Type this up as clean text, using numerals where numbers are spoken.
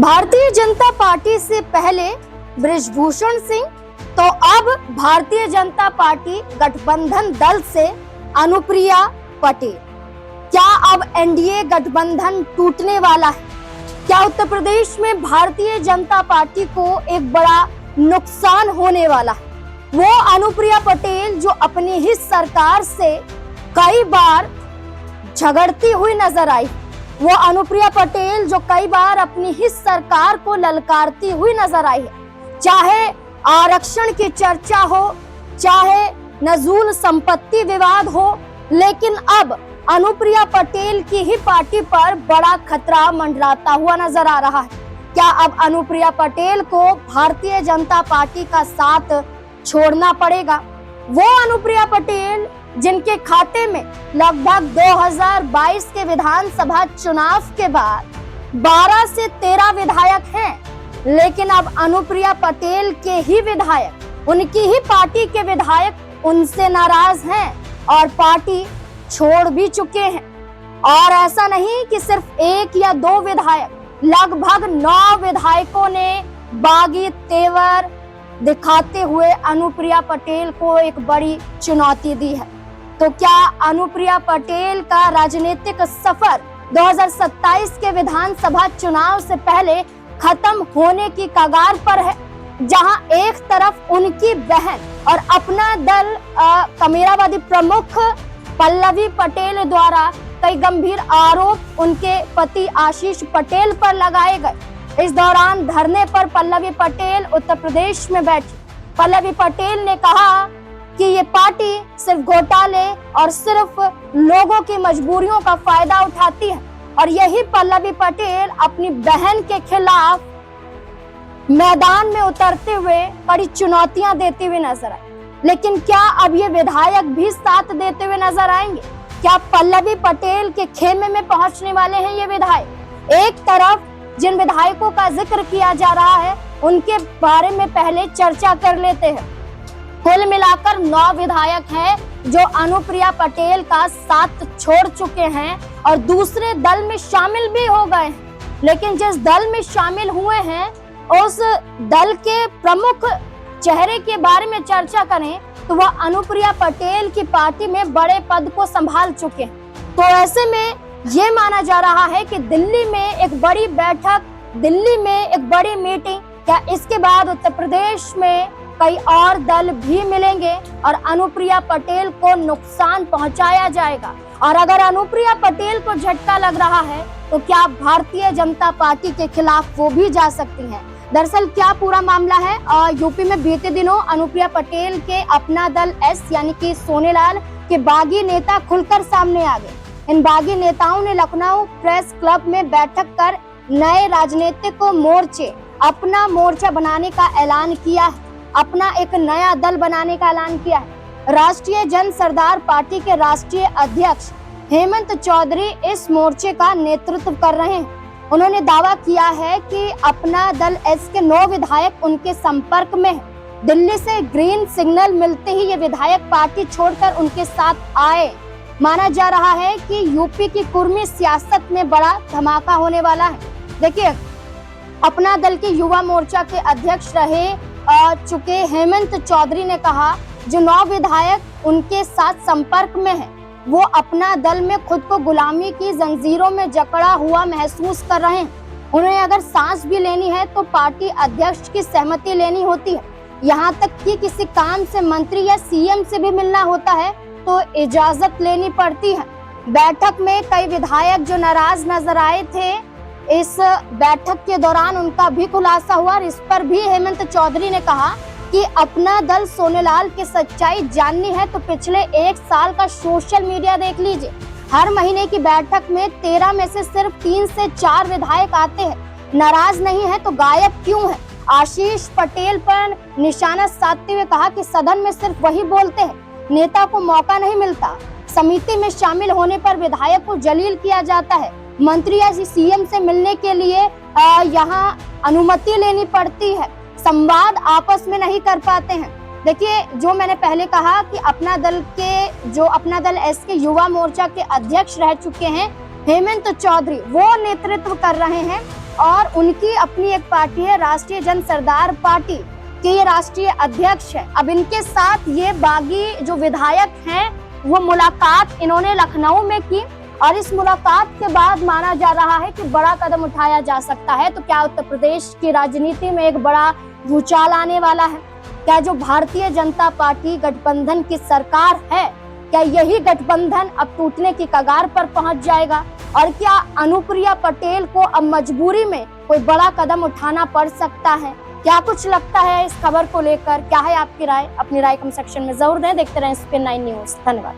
Bharatiya Janata party से पहले बृजभूषण सिंह, तो अब भारतीय जनता पार्टी गठबंधन दल से अनुप्रिया पटेल। क्या अब एनडीए गठबंधन टूटने वाला है? क्या उत्तर प्रदेश में भारतीय जनता पार्टी को एक बड़ा नुकसान होने वाला है? वो अनुप्रिया पटेल जो अपनी ही सरकार से कई बार झगड़ती हुई नजर आई, वो अनुप्रिया पटेल जो कई बार अपनी ही सरकार को ललकारती हुई नजर आई है, चाहे आरक्षण की चर्चा हो, चाहे नजूल संपत्ति विवाद हो, लेकिन अब अनुप्रिया पटेल की ही पार्टी पर बड़ा खतरा मंडराता हुआ नजर आ रहा है। क्या अब अनुप्रिया पटेल को भारतीय जनता पार्टी का साथ छोड़ना पड़ेगा? वो अनुप्रिया पटेल जिनके खाते में लगभग 2022 के विधानसभा चुनाव के बाद 12 से 13 विधायक हैं, लेकिन अब अनुप्रिया पटेल के ही विधायक, उनकी ही पार्टी के विधायक उनसे नाराज हैं और पार्टी छोड़ भी चुके हैं। और ऐसा नहीं कि सिर्फ एक या दो विधायक, लगभग 9 विधायकों ने बागी तेवर दिखाते हुए अनुप्रिया पटेल को एक बड़ी चुनौती दी है। तो क्या अनुप्रिया पटेल का राजनीतिक सफर 2027 के विधानसभा चुनाव से पहले खत्म होने की कगार पर है, जहां एक तरफ उनकी बहन और अपना दल कमेरावादी प्रमुख पल्लवी पटेल द्वारा कई गंभीर आरोप उनके पति आशीष पटेल पर लगाए गए। इस दौरान धरने पर पल्लवी पटेल उत्तर प्रदेश में बैठी। पल्लवी पटेल ने कहा कि ये पार्टी सिर्फ घोटाले और सिर्फ लोगों की मजबूरियों का फायदा उठाती है, और यही पल्लवी पटेल अपनी बहन के खिलाफ मैदान में उतरते हुए बड़ी चुनौतियां देती हुई नजर आई। लेकिन क्या अब ये विधायक भी साथ देते हुए नजर आएंगे? क्या पल्लवी पटेल के खेमे में पहुंचने वाले हैं ये विधायक? एक तरफ जिन विधायकों का जिक्र किया जा रहा है उनके बारे में पहले चर्चा कर लेते हैं। कुल मिलाकर 9 विधायक हैं जो अनुप्रिया पटेल का साथ छोड़ चुके हैं और दूसरे दल में शामिल भी हो गए हैं। लेकिन जिस दल में शामिल हुए हैं उस दल के प्रमुख चेहरे के बारे में चर्चा करें तो वह अनुप्रिया पटेल की पार्टी में बड़े पद को संभाल चुके हैं। तो ऐसे में ये माना जा रहा है कि दिल्ली में एक बड़ी बैठक, दिल्ली में एक बड़ी मीटिंग, क्या इसके बाद उत्तर प्रदेश में कई और दल भी मिलेंगे और अनुप्रिया पटेल को नुकसान पहुंचाया जाएगा? और अगर अनुप्रिया पटेल को झटका लग रहा है तो क्या भारतीय जनता पार्टी के खिलाफ वो भी जा सकती हैं? दरअसल क्या पूरा मामला है, यूपी में बीते दिनों अनुप्रिया पटेल के अपना दल एस यानी कि सोनेलाल के बागी नेता खुलकर सामने आ गए। इन बागी नेताओं ने लखनऊ प्रेस क्लब में बैठक कर नए राजनीतिक मोर्चे, अपना मोर्चा बनाने का ऐलान किया है, अपना एक नया दल बनाने का ऐलान किया है। राष्ट्रीय जन सरदार पार्टी के राष्ट्रीय अध्यक्ष हेमंत चौधरी इस मोर्चे का नेतृत्व कर रहे हैं। उन्होंने दावा किया है कि अपना दल एस के 9 विधायक उनके संपर्क में है। दिल्ली से ग्रीन सिग्नल मिलते ही ये विधायक पार्टी छोड़कर उनके साथ आए। माना जा रहा है कि यूपी की कुर्मी सियासत में बड़ा धमाका होने वाला है। देखिए, अपना दल के युवा मोर्चा के अध्यक्ष रहे चुके हेमंत चौधरी ने कहा जो 9 विधायक उनके साथ संपर्क में हैं, वो अपना दल में खुद को गुलामी की जंजीरों में जकड़ा हुआ महसूस कर रहे हैं। उन्हें अगर सांस भी लेनी है तो पार्टी अध्यक्ष की सहमति लेनी होती है। यहाँ तक कि किसी काम से मंत्री या सीएम से भी मिलना होता है तो इजाजत लेनी पड़ती है। बैठक में कई विधायक जो नाराज नजर आए थे, इस बैठक के दौरान उनका भी खुलासा हुआ और इस पर भी हेमंत चौधरी ने कहा कि अपना दल सोनेलाल की सच्चाई जाननी है तो पिछले 1 साल का सोशल मीडिया देख लीजिए। हर महीने की बैठक में 13 में से सिर्फ 3 से 4 विधायक आते हैं। नाराज नहीं है तो गायब क्यों है? आशीष पटेल पर निशाना साधते हुए कहा कि सदन में सिर्फ वही बोलते हैं, नेता को मौका नहीं मिलता। समिति में शामिल होने पर विधायक को जलील किया जाता है। मंत्री या सीएम से मिलने के लिए यहाँ अनुमति लेनी पड़ती है। संवाद आपस में नहीं कर पाते हैं। देखिए, जो मैंने पहले कहा कि अपना दल एस के युवा मोर्चा के अध्यक्ष रह चुके हैं हेमंत चौधरी, वो नेतृत्व कर रहे हैं और उनकी अपनी एक पार्टी है राष्ट्रीय जन सरदार पार्टी के ये राष्ट्रीय अध्यक्ष है। अब इनके साथ ये बागी जो विधायक हैं वो मुलाकात इन्होंने लखनऊ में की और इस मुलाकात के बाद माना जा रहा है कि बड़ा कदम उठाया जा सकता है। तो क्या उत्तर प्रदेश की राजनीति में एक बड़ा भूचाल आने वाला है? क्या जो भारतीय जनता पार्टी गठबंधन की सरकार है, क्या यही गठबंधन अब टूटने की कगार पर पहुंच जाएगा? और क्या अनुप्रिया पटेल को अब मजबूरी में कोई बड़ा कदम उठाना पड़ सकता है? क्या कुछ लगता है इस खबर को लेकर? क्या है आपकी राय? अपनी राय कमेंट सेक्शन में जरूर दें। देखते रहें स्पिन 9 न्यूज़। धन्यवाद।